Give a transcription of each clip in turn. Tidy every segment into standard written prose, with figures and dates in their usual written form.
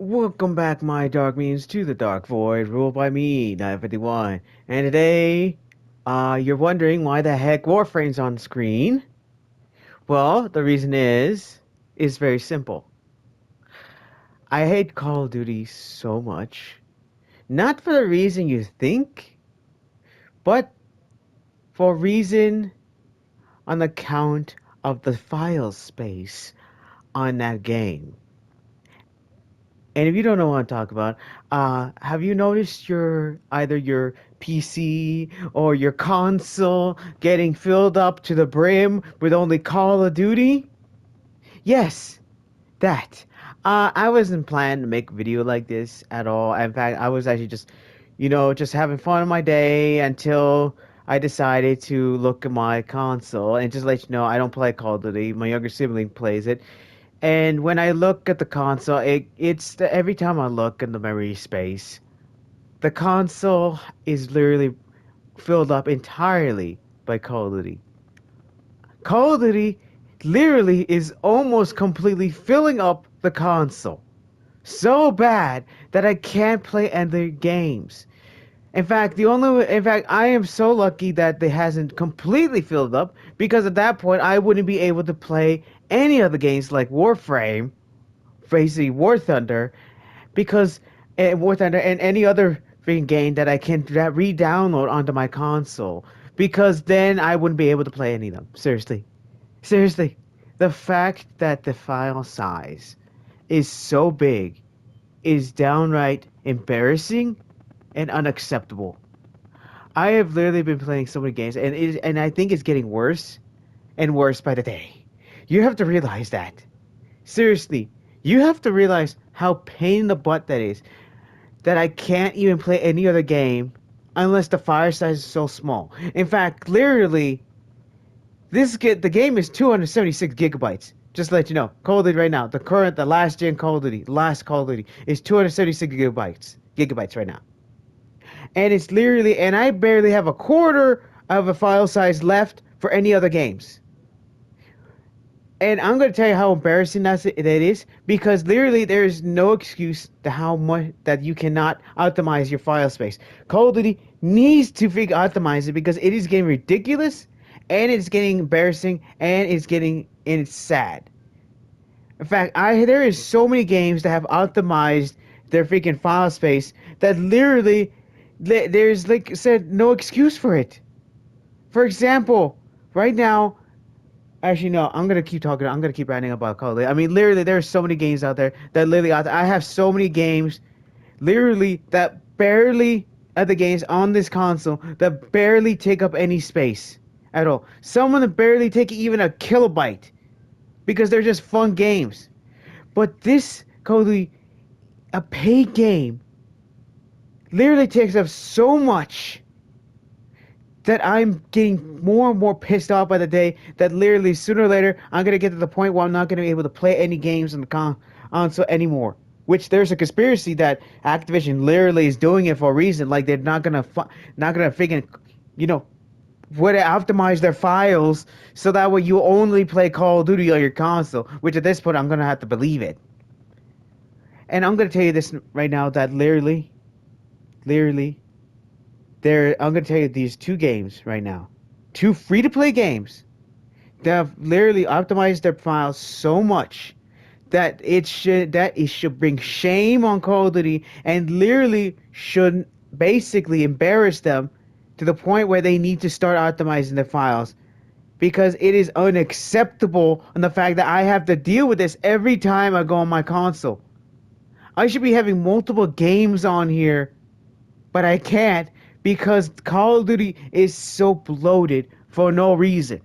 Welcome back, my dark means, to the Dark Void, ruled by me, 951. And today, you're wondering why the heck Warframe's on screen? Well, the reason is very simple. I hate Call of Duty so much. Not for the reason you think, but for reason on account of the file space on that game. And if you don't know what I'm talking about, have you noticed your either your PC or your console getting filled up to the brim with only Call of Duty? Yes, that. I wasn't planning to make a video like this at all. In fact, I was actually just having fun on my day until I decided to look at my console and just let you know I don't play Call of Duty. My younger sibling plays it, and when I look at the console, every time I look in the memory space, the console is literally filled up entirely by Call of Duty. Call of Duty literally is almost completely filling up the console. So bad that I can't play other games. In fact, I am so lucky that it hasn't completely filled up because at that point I wouldn't be able to play any other games like Warframe, basically War Thunder, because War Thunder and any other freaking game that I can re-download onto my console, because then I wouldn't be able to play any of them. Seriously, seriously, the fact that the file size is so big is downright embarrassing and unacceptable. I have literally been playing so many games, and I think it's getting worse and worse by the day. You have to realize that. Seriously, you have to realize how pain in the butt that is. That I can't even play any other game unless the file size is so small. In fact, literally, the game is 276 gigabytes. Just to let you know, Call of Duty right now, the last gen Call of Duty, last Call of Duty is 276 gigabytes right now, and it's literally, and I barely have a quarter of a file size left for any other games. And I'm going to tell you how embarrassing that is, because literally there is no excuse to how much that you cannot optimize your file space. Call of Duty needs to figure optimize it because it is getting ridiculous, and it's getting embarrassing, and it's sad. In fact, there is so many games that have optimized their freaking file space that literally there's, like I said, no excuse for it. For example, right now, actually, no. I'm gonna keep talking. I'm gonna keep writing about Call of Duty. I mean, literally, there are so many games out there that literally out there. I have so many games, literally, that barely at the games on this console that barely take up any space at all. Some of them barely take even a kilobyte because they're just fun games. But this Call of Duty, a paid game, literally takes up so much that I'm getting more and more pissed off by the day that literally sooner or later I'm gonna get to the point where I'm not gonna be able to play any games on the console anymore. Which there's a conspiracy that Activision literally is doing it for a reason, like they're not gonna figure, you know, where to optimize their files so that way you only play Call of Duty on your console. Which at this point I'm gonna have to believe it. And I'm gonna tell you this right now that literally, I'm gonna tell you these two games right now, two free to play games that have literally optimized their files so much that it should bring shame on Call of Duty and literally should basically embarrass them to the point where they need to start optimizing their files, because it is unacceptable on the fact that I have to deal with this every time I go on my console. I should be having multiple games on here, but I can't because Call of Duty is so bloated for no reason.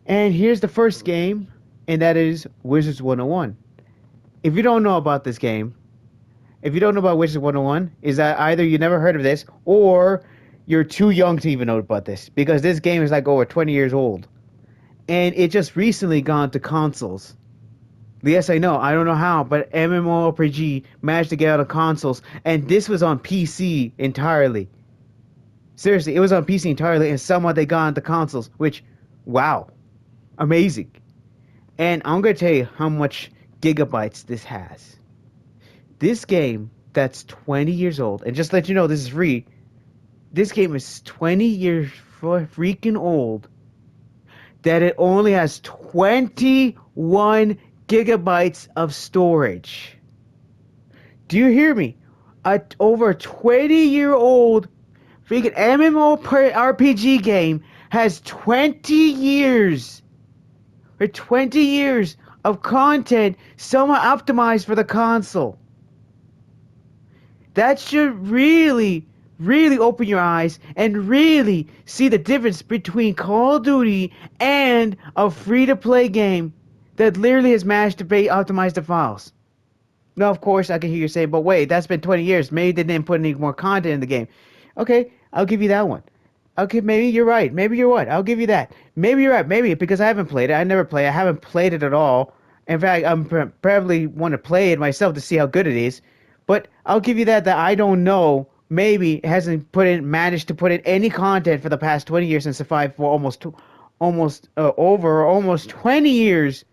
And here's the first game, and that is Wizards 101. If you don't know about this game, if you don't know about Wizards 101, is that either you never heard of this or you're too young to even know about this, because this game is like over 20 years old. And it just recently gone to consoles. Yes, I know. I don't know how, but MMORPG managed to get out of consoles, and this was on PC entirely. Seriously, it was on PC entirely, and somehow they got onto consoles, which, wow, amazing. And I'm going to tell you how much gigabytes this has. This game that's 20 years old, and just to let you know, this is free. This game is 20 years freaking old. That it only has 21 gigabytes of storage. Do you hear me? A over 20-year-old freaking MMORPG game has 20 years or 20 years of content somewhat optimized for the console. That should really open your eyes and really see the difference between Call of Duty and a free-to-play game that literally has managed to optimize the files. Now, of course, I can hear you saying, but wait, that's been 20 years. Maybe they didn't put any more content in the game. Okay, I'll give you that one. Okay, maybe you're right. Maybe you're what? I'll give you that. Maybe you're right. Maybe because I haven't played it. I never play. I haven't played it at all. In fact, I'm probably want to play it myself to see how good it is. But I'll give you that I don't know. Maybe it hasn't managed to put in any content for the past 20 years since survived for almost 20 years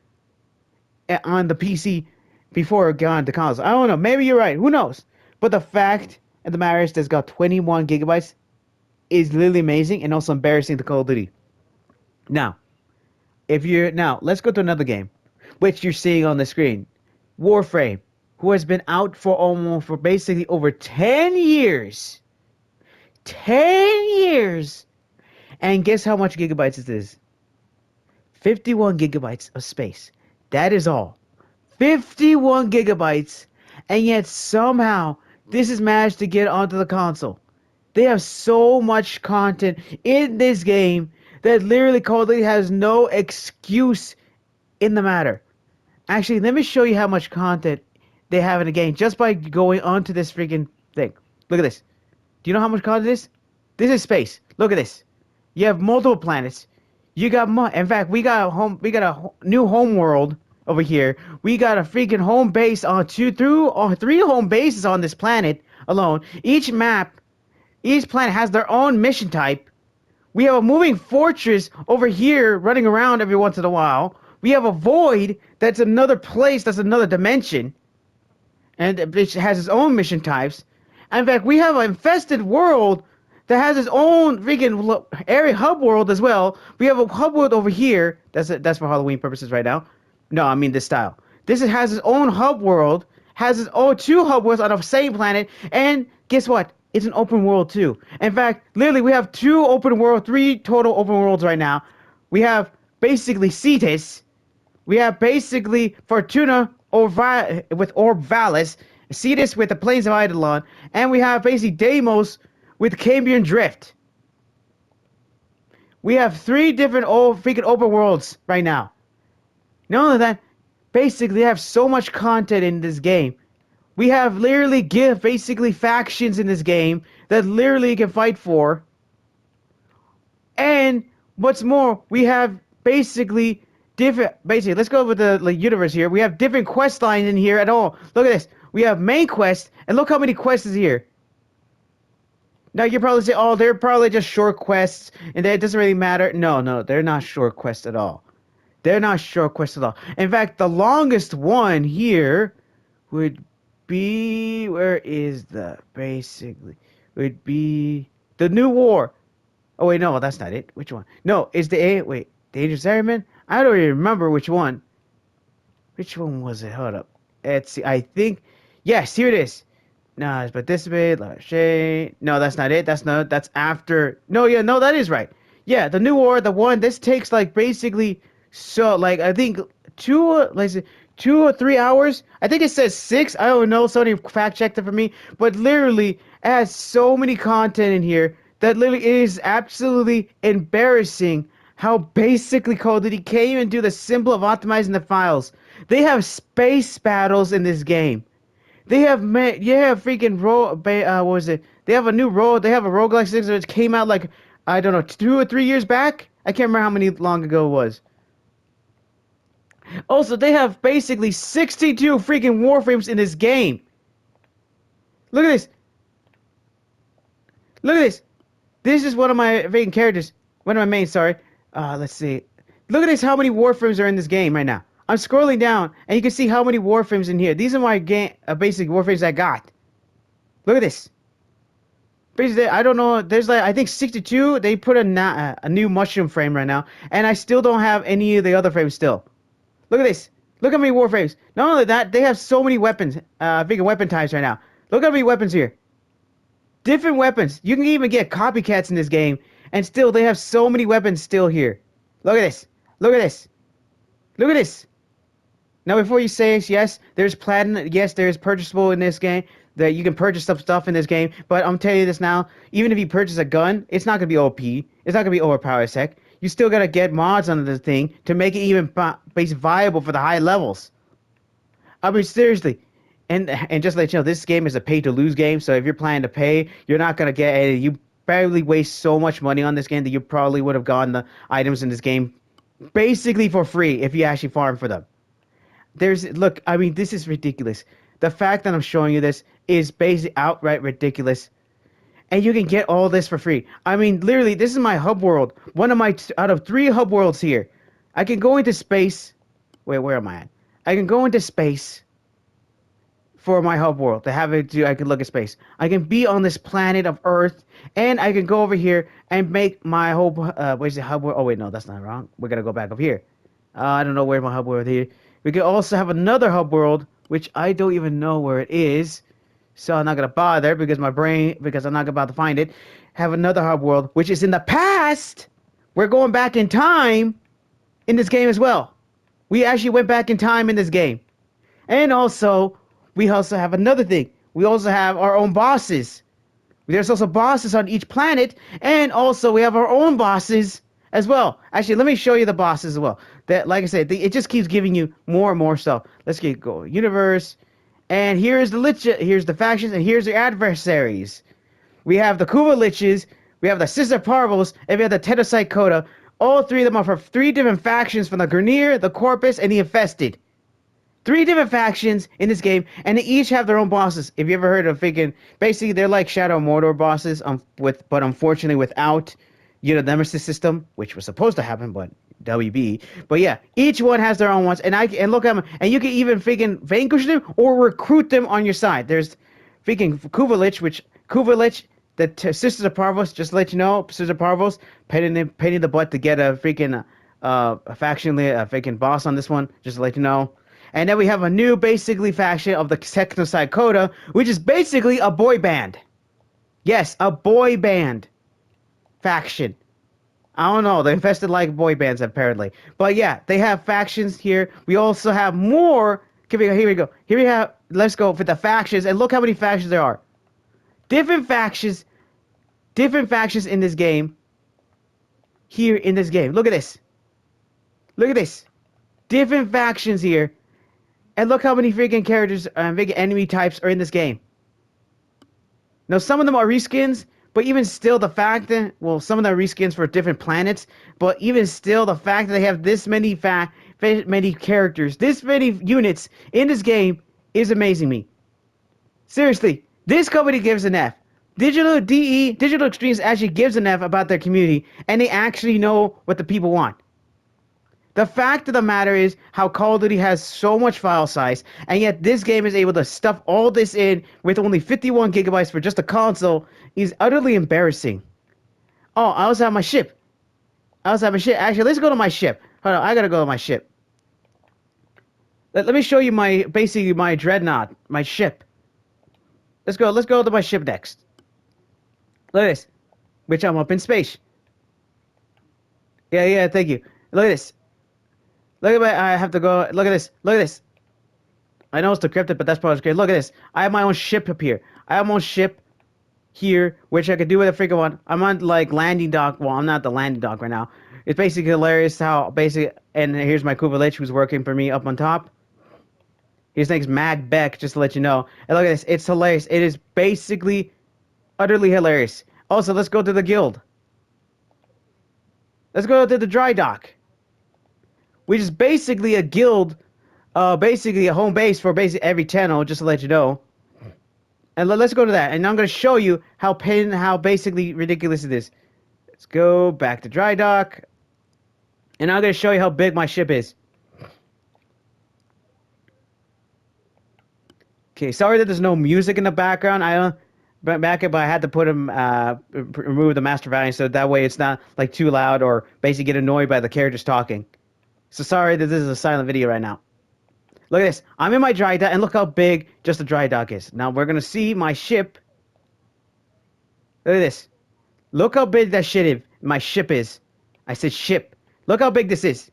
on the PC before it got into consoles. I don't know. Maybe you're right. Who knows? But the fact of the matter is, that's got 21 gigabytes is literally amazing and also embarrassing to Call of Duty. Now, let's go to another game, which you're seeing on the screen, Warframe, who has been out for basically over 10 years. 10 years! And guess how much gigabytes it is? 51 gigabytes of space. That is all. 51 gigabytes, and yet somehow this has managed to get onto the console. They have so much content in this game that literally Call of Duty has no excuse in the matter. Actually, let me show you how much content they have in the game just by going onto this freaking thing. Look at this. Do you know how much content this is? This is space. Look at this. You have multiple planets. You got in fact, we got a new home world over here. We got a freaking home base on three home bases on this planet alone. Each planet has their own mission type. We have a moving fortress over here running around every once in a while. We have a void that's another place, that's another dimension, and it has its own mission types. And in fact, we have an infested world that has its own freaking area hub world as well. We have a hub world over here. That's for Halloween purposes right now. No, I mean this style. This has its own hub world, has its own two hub worlds on the same planet, and guess what? It's an open world too. In fact, literally, we have three total open worlds right now. We have basically Cetus. We have basically Fortuna with Orb Vallis, Cetus with the Plains of Eidolon, and we have basically Deimos with Cambion Drift. We have three different freaking open worlds right now. Not only that, basically they have so much content in this game. We have literally basically factions in this game that literally you can fight for. And what's more, we have basically let's go with the universe here. We have different quest lines in here at all. Look at this. We have main quest, and look how many quests is here. Now you probably say, oh, they're probably just short quests, and it doesn't really matter. No, they're not short quests at all. They're not short quests at all. In fact, the longest one here would be, would be the New War. Oh wait, no, that's not it. Which one? No, it's the Dangerous Airman. I don't even remember which one. Which one was it? Hold up. Let's see. I think, yes, here it is. No, but this bit, Lachey. No, that's not it. That's after. No, yeah, no, that is right. Yeah, the New War, the one. This takes basically, so I think 2 or 3 hours. I think it says 6. I don't know. Somebody fact checked it for me. But literally, it has so many content in here that literally it is absolutely embarrassing how basically Call of Duty can't even do the simple of optimizing the files. They have space battles in this game. They have freaking what was it? They have a new role. They have a roguelike 6 that came out I don't know, 2 or 3 years back. I can't remember how many long ago it was. Also, they have basically 62 freaking Warframes in this game. Look at this. Look at this. This is one of my main characters. One of my mains, sorry. Let's see. Look at this, how many Warframes are in this game right now. I'm scrolling down, and you can see how many Warframes in here. These are my game, basic Warframes I got. Look at this. Basically, I don't know. There's like I think 62. They put a new mushroom frame right now, and I still don't have any of the other frames still. Look at this. Look how many Warframes. Not only that, they have so many weapons. Big weapon types right now. Look how many weapons here. Different weapons. You can even get copycats in this game, and still they have so many weapons still here. Look at this. Look at this. Look at this. Now, before you say yes, there's platinum. Yes, there's purchasable in this game. That you can purchase some stuff in this game. But I'm telling you this now. Even if you purchase a gun, it's not gonna be OP. It's not gonna be overpowered as heck. You still gotta get mods on the thing to make it even base viable for the high levels. I mean, seriously. And just to let you know, this game is a pay-to-lose game. So if you're planning to pay, you're not gonna get any. You barely waste so much money on this game that you probably would have gotten the items in this game basically for free if you actually farm for them. Look, I mean, this is ridiculous. The fact that I'm showing you this is basically outright ridiculous. And you can get all this for free. I mean, literally, this is my hub world. One of my out of 3 hub worlds here. I can go into space. Wait, where am I at? I can go into space for my hub world to have it. I can look at space. I can be on this planet of Earth, and I can go over here and make my whole. Where's the hub world? Oh wait, no, that's not wrong. We're gonna go back up here. I don't know where my hub world here. We could also have another hub world, which I don't even know where it is. So I'm not gonna bother because I'm not about to find it. Have another hub world, which is in the past. We're going back in time in this game as well. We actually went back in time in this game. And also, we also have another thing. We also have our own bosses. There's also bosses on each planet, and also we have our own bosses as well. Actually, let me show you the bosses as well. That, like I said, it just keeps giving you more and more stuff. Let's get going. Universe, and here's the factions, and here's the adversaries. We have the Kuva Liches, we have the Sister Parvos, and we have the Tedocyte Coda. All 3 of them are for 3 different factions from the Grineer, the Corpus, and the Infested. 3 different factions in this game, and they each have their own bosses. If you ever heard of freaking, basically they're like Shadow Mordor bosses, but unfortunately without, the Nemesis system, which was supposed to happen, but WB. But yeah, each one has their own ones, and look at them, and you can even freaking vanquish them or recruit them on your side. There's freaking Kuvalich, the Sisters of Parvos. Just to let you know, Sisters of Parvos painting the butt to get a freaking freaking boss on this one. Just to let you know. And then we have a new, basically, faction of the Technocyte Coda, which is basically a boy band. Yes, a boy band faction. I don't know. They infested like boy bands, apparently. But yeah, they have factions here. We also have more. Here we go. Here we have. Let's go for the factions. And look how many factions there are. Different factions in this game. Here in this game. Look at this. Look at this. Different factions here. And look how many freaking characters and freaking enemy types are in this game. Now, some of them are reskins, but even still, the fact that, well, some of them are reskins for different planets, but even still, the fact that they have this many characters, this many units in this game is amazing me. Seriously, this company gives an F. Digital Extremes actually gives an F about their community, and they actually know what the people want. The fact of the matter is how Call of Duty has so much file size, and yet this game is able to stuff all this in with only 51 gigabytes for just a console is utterly embarrassing. Oh, I also have my ship. Actually, let's go to my ship. Hold on, I gotta go to my ship. Let me show you basically my dreadnought, my ship. Let's go to my ship next. Look at this. Which I'm up in space. Yeah, thank you. Look at this. I have to go. Look at this. I know it's decrypted, but that's probably great. Look at this. I have my own ship up here. I have my own ship here, which I could do with a freaking one. I'm on like landing dock. Well, I'm not the landing dock right now. It's basically hilarious how and here's my Kuvalich who's working for me up on top. His name's Mag Beck, just to let you know. And look at this. It's hilarious. It is basically utterly hilarious. Also, let's go to the guild. Let's go to the dry dock, which is basically a guild, basically a home base for basically every channel, just to let you know. And let's go to that, and I'm going to show you how basically ridiculous it is. Let's go back to dry dock, and I'm going to show you how big my ship is. Okay, sorry that there's no music in the background. I don't. But I had to put him remove the master volume so that way it's not like too loud or basically get annoyed by the characters talking. So sorry that this is a silent video right now. Look at this. I'm in my dry dock and look how big just the dry dock is. Now we're gonna see my ship. Look at this. Look how big that shit is. My ship is. I said ship. Look how big this is.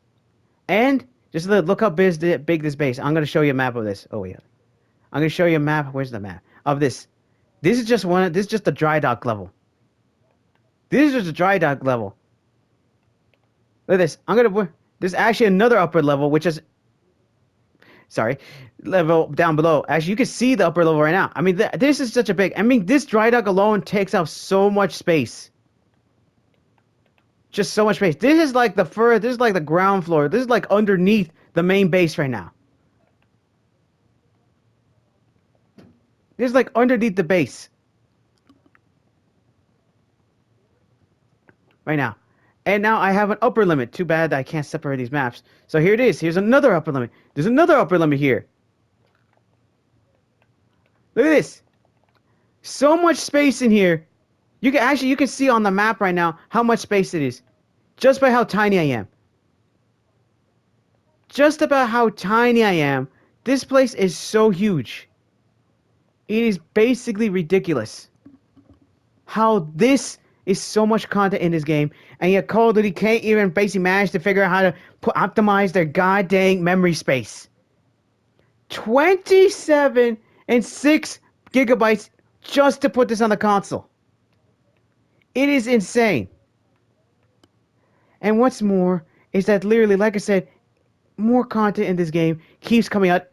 And just look how big this base. I'm gonna show you a map of this. Oh yeah. I'm gonna show you a map. Where's the map of this? This is just one. This is just the dry dock level. This is just a dry dock level. Look at this. There's actually another upper level, which is, sorry, level down below. Actually, you can see the upper level right now. I mean, this is such a big. I mean, this dry dock alone takes up so much space. Just so much space. This is like the first. This is like the ground floor. This is like underneath the main base right now. This is like underneath the base. Right now. And now I have an upper limit. Too bad I can't separate these maps. So here it is. Here's another upper limit. There's another upper limit here. Look at this. So much space in here. You can see on the map right now how much space it is. Just by how tiny I am. Just about how tiny I am. This place is so huge. It is basically ridiculous. How this is so much content in this game, and yet Call of Duty can't even basically manage to figure out how to optimize their goddamn memory space. 27 and 6 gigabytes just to put this on the console. It is insane. And what's more is that literally, like I said, more content in this game keeps coming out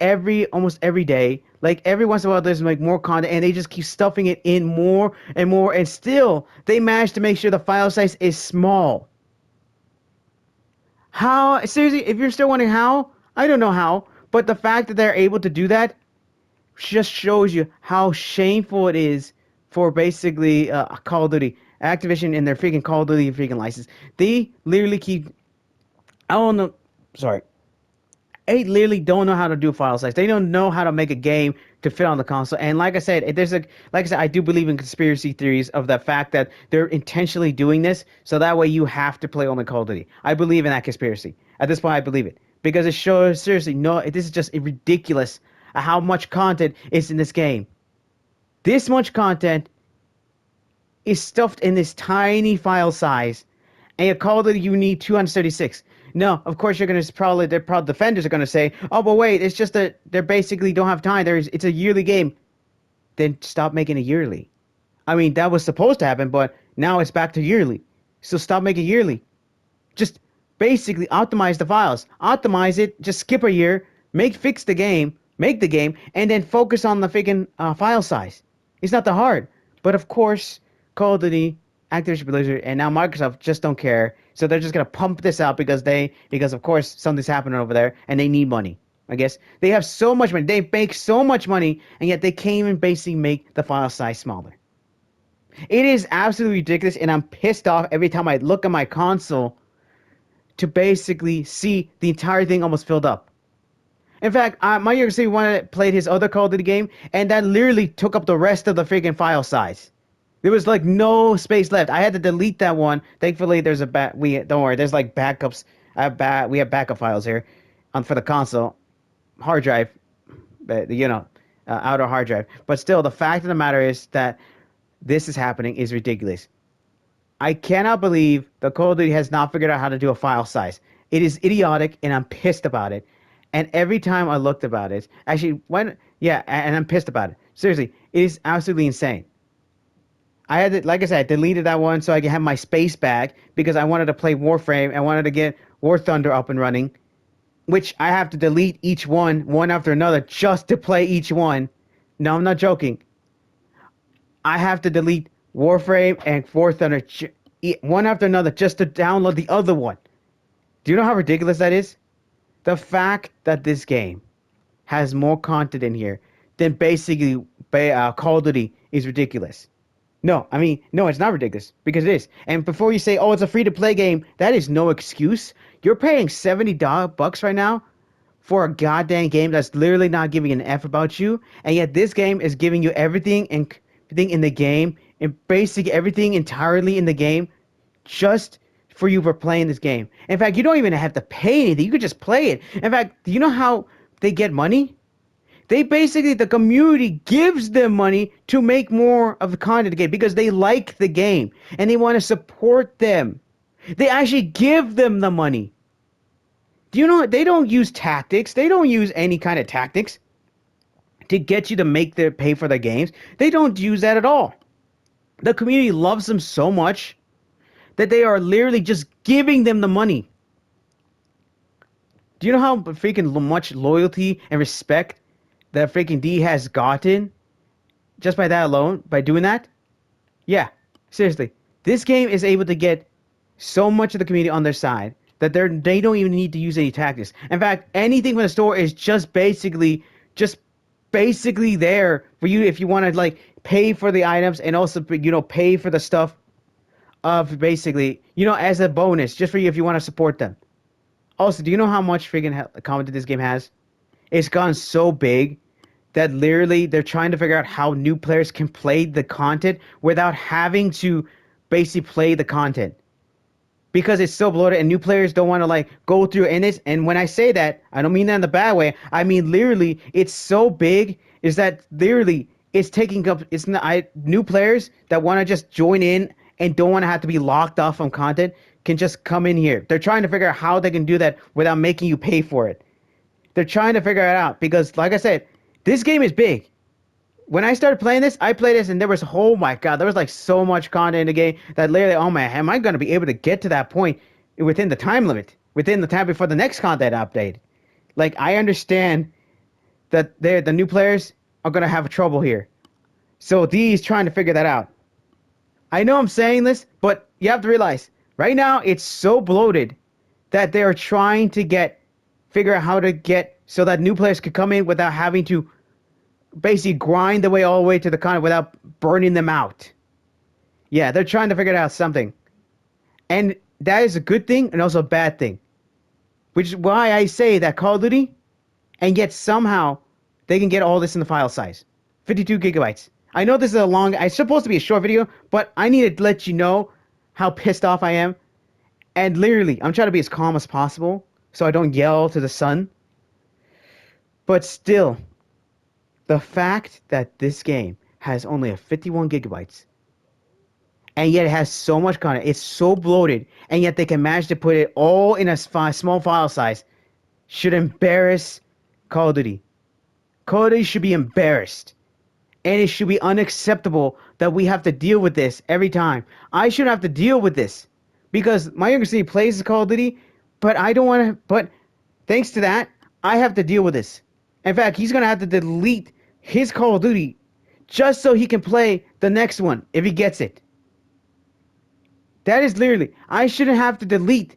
almost every day. Like every once in a while there's like more content and they just keep stuffing it in more and more, and still they manage to make sure the file size is small. How, seriously, if you're still wondering how, I don't know how, but the fact that they're able to do that just shows you how shameful it is for basically Call of Duty, Activision and their freaking Call of Duty freaking license. They literally keep, I don't know, sorry. They literally don't know how to do file size. They don't know how to make a game to fit on the console. And like I said, I do believe in conspiracy theories of the fact that they're intentionally doing this so that way you have to play only Call of Duty. I believe in that conspiracy. At this point, I believe it because it shows seriously this is just ridiculous how much content is in this game. This much content is stuffed in this tiny file size, and you Call of Duty you need 236. No, of course the defenders are gonna say, oh, but wait, it's just that they basically don't have time. It's a yearly game. Then stop making it yearly. I mean, that was supposed to happen, but now it's back to yearly. So stop making it yearly. Just basically optimize the files. Optimize it. Just skip a year. Fix the game. Make the game, and then focus on the freaking file size. It's not that hard. But of course, Call of Duty, Activision Blizzard, and now Microsoft just don't care. So they're just gonna pump this out because of course something's happening over there and they need money. I guess they have so much money, they make so much money, and yet they can't even basically make the file size smaller. It is absolutely ridiculous, and I'm pissed off every time I look at my console to basically see the entire thing almost filled up. In fact, my younger son played his other Call of Duty game, and that literally took up the rest of the freaking file size. There was like no space left. I had to delete that one. Thankfully, there's don't worry. There's like backups. We have backup files here, for the console, hard drive, but outer hard drive. But still, the fact of the matter is that this is happening is ridiculous. I cannot believe the Call of Duty has not figured out how to do a file size. It is idiotic, and I'm pissed about it. And every time I looked about it, actually, and I'm pissed about it. Seriously, it is absolutely insane. I had to, like I said, I deleted that one so I could have my space back because I wanted to play Warframe. I wanted to get War Thunder up and running, which I have to delete each one after another, just to play each one. No, I'm not joking. I have to delete Warframe and War Thunder one after another just to download the other one. Do you know how ridiculous that is? The fact that this game has more content in here than basically Call of Duty is ridiculous. No, it's not ridiculous, because it is. And before you say, oh, it's a free-to-play game, that is no excuse. You're paying $70 right now for a goddamn game that's literally not giving an F about you, and yet this game is giving you everything in the game, and basically everything entirely in the game, just for you for playing this game. In fact, you don't even have to pay anything. You could just play it. In fact, do you know how they get money? They basically, the community gives them money to make more of the content of the game because they like the game and they want to support them. They actually give them the money. Do you know they don't use tactics? They don't use any kind of tactics to get you to make their pay for their games. They don't use that at all. The community loves them so much that they are literally just giving them the money. Do you know how freaking much loyalty and respect that freaking D has gotten just by that alone, by doing that? Yeah, seriously. This game is able to get so much of the community on their side that they don't even need to use any tactics. In fact, anything from the store is just basically there for you if you want to like pay for the items and also pay for the stuff of basically as a bonus just for you if you want to support them. Also, do you know how much freaking content this game has? It's gone so big that literally they're trying to figure out how new players can play the content without having to basically play the content. Because it's so bloated and new players don't want to like go through and when I say that, I don't mean that in the bad way. I mean literally it's so big is that literally it's taking up new players that want to just join in and don't want to have to be locked off from content can just come in here. They're trying to figure out how they can do that without making you pay for it. They're trying to figure it out because like I said, this game is big. When I started playing this, I played this and there was, oh my god, there was like so much content in the game that literally, oh man, am I going to be able to get to that point within the time limit, within the time before the next content update? Like, I understand that the new players are going to have trouble here. So D's trying to figure that out. I know I'm saying this, but you have to realize, right now it's so bloated that they are trying to figure out how to get so that new players could come in without having to basically grind their way all the way to the content without burning them out. Yeah, they're trying to figure out something. And that is a good thing and also a bad thing. Which is why I say that Call of Duty, and yet somehow they can get all this in the file size. 52 gigabytes. I know this is it's supposed to be a short video, but I need to let you know how pissed off I am. And literally, I'm trying to be as calm as possible so I don't yell to the sun. But still, the fact that this game has only a 51 gigabytes and yet it has so much content, it's so bloated, and yet they can manage to put it all in a small file size should embarrass Call of Duty. Call of Duty should be embarrassed. And it should be unacceptable that we have to deal with this every time. I shouldn't have to deal with this because my younger sister plays Call of Duty, but I don't want to. But thanks to that, I have to deal with this. In fact, he's going to have to delete his Call of Duty just so he can play the next one if he gets it. That is literally, I shouldn't have to delete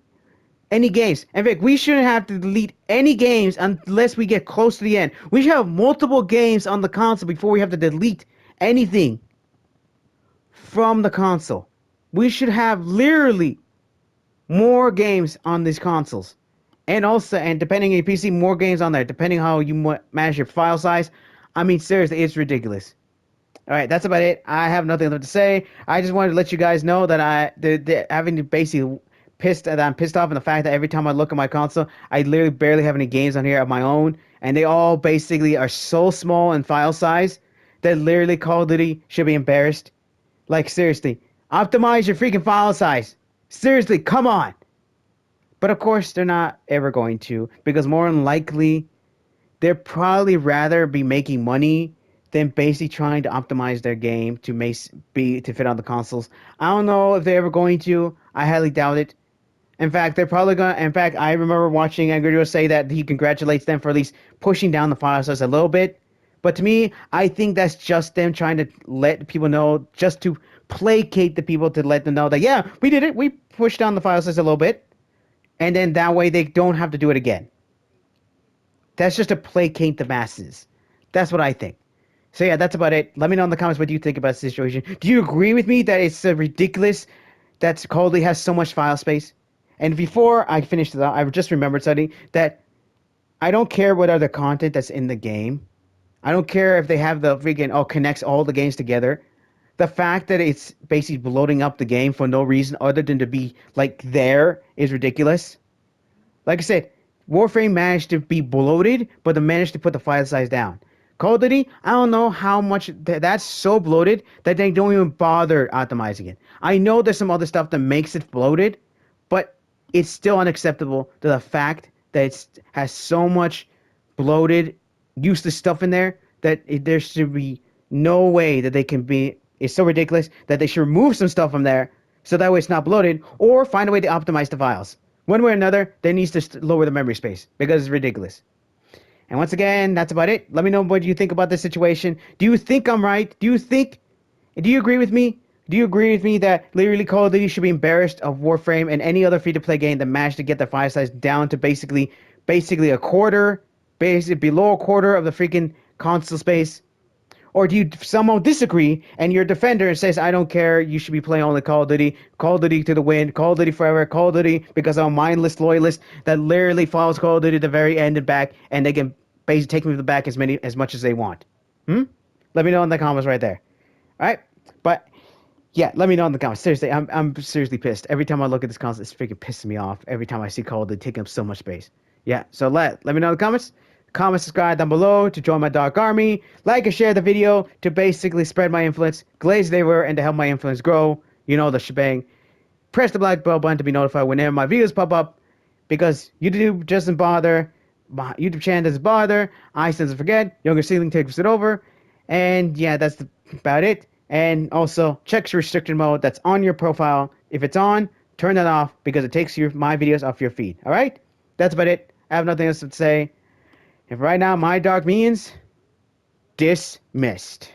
any games. In fact, we shouldn't have to delete any games unless we get close to the end. We should have multiple games on the console before we have to delete anything from the console. We should have literally more games on these consoles. And also, and depending on your PC, more games on there, depending how you manage your file size. I mean, seriously, it's ridiculous. All right, that's about it. I have nothing left to say. I just wanted to let you guys know that having to basically I'm pissed off in the fact that every time I look at my console, I literally barely have any games on here of my own, and they all basically are so small in file size that literally Call of Duty should be embarrassed. Like, seriously, optimize your freaking file size. Seriously, come on. But of course, they're not ever going to, because more than likely, they'd probably rather be making money than basically trying to optimize their game to fit on the consoles. I don't know if they're ever going to. I highly doubt it. In fact, they're probably going to. In fact, I remember watching Angry say that he congratulates them for at least pushing down the file size a little bit. But to me, I think that's just them trying to let people know, just to placate the people, to let them know that, yeah, we did it. We pushed down the file size a little bit. And then that way they don't have to do it again. That's just to placate the masses. That's what I think. So yeah, that's about it. Let me know in the comments what you think about the situation. Do you agree with me that it's ridiculous that Call of Duty has so much file space? And before I finish that, I just remembered something that I don't care what other content that's in the game. I don't care if they have the freaking connects all the games together. The fact that it's basically bloating up the game for no reason other than to be like there is ridiculous. Like I said, Warframe managed to be bloated, but they managed to put the file size down. Call of Duty, I don't know how much that's so bloated that they don't even bother optimizing it. I know there's some other stuff that makes it bloated, but it's still unacceptable to the fact that it has so much bloated, useless stuff in there that there should be no way that they can be. It's so ridiculous that they should remove some stuff from there so that way it's not bloated, or find a way to optimize the files. One way or another, they need to lower the memory space because it's ridiculous. And once again, that's about it. Let me know what you think about this situation. Do you think I'm right? Do you agree with me? Do you agree with me that literally Call of Duty should be embarrassed of Warframe and any other free-to-play game that managed to get the file size down to basically a quarter, basically below a quarter of the freaking console space? Or do you somehow disagree and you're a defender and says, I don't care, you should be playing only Call of Duty to the win, Call of Duty forever, Call of Duty because I'm a mindless loyalist that literally follows Call of Duty to the very end and back, and they can basically take me to the back as much as they want? Hmm? Let me know in the comments right there. Alright? But yeah, let me know in the comments. Seriously, I'm seriously pissed. Every time I look at this console, it's freaking pissing me off. Every time I see Call of Duty taking up so much space. Yeah, so let me know in the comments. Comment, subscribe down below to join my dark army. Like and share the video to basically spread my influence, glaze they were, and to help my influence grow. You know the shebang. Press the black bell button to be notified whenever my videos pop up, because YouTube doesn't bother. My YouTube channel doesn't bother. I doesn't forget. Younger Ceiling takes it over. And yeah, that's about it. And also, check restricted mode that's on your profile. If it's on, turn that off because it takes my videos off your feed. Alright? That's about it. I have nothing else to say. If right now my dark means dismissed.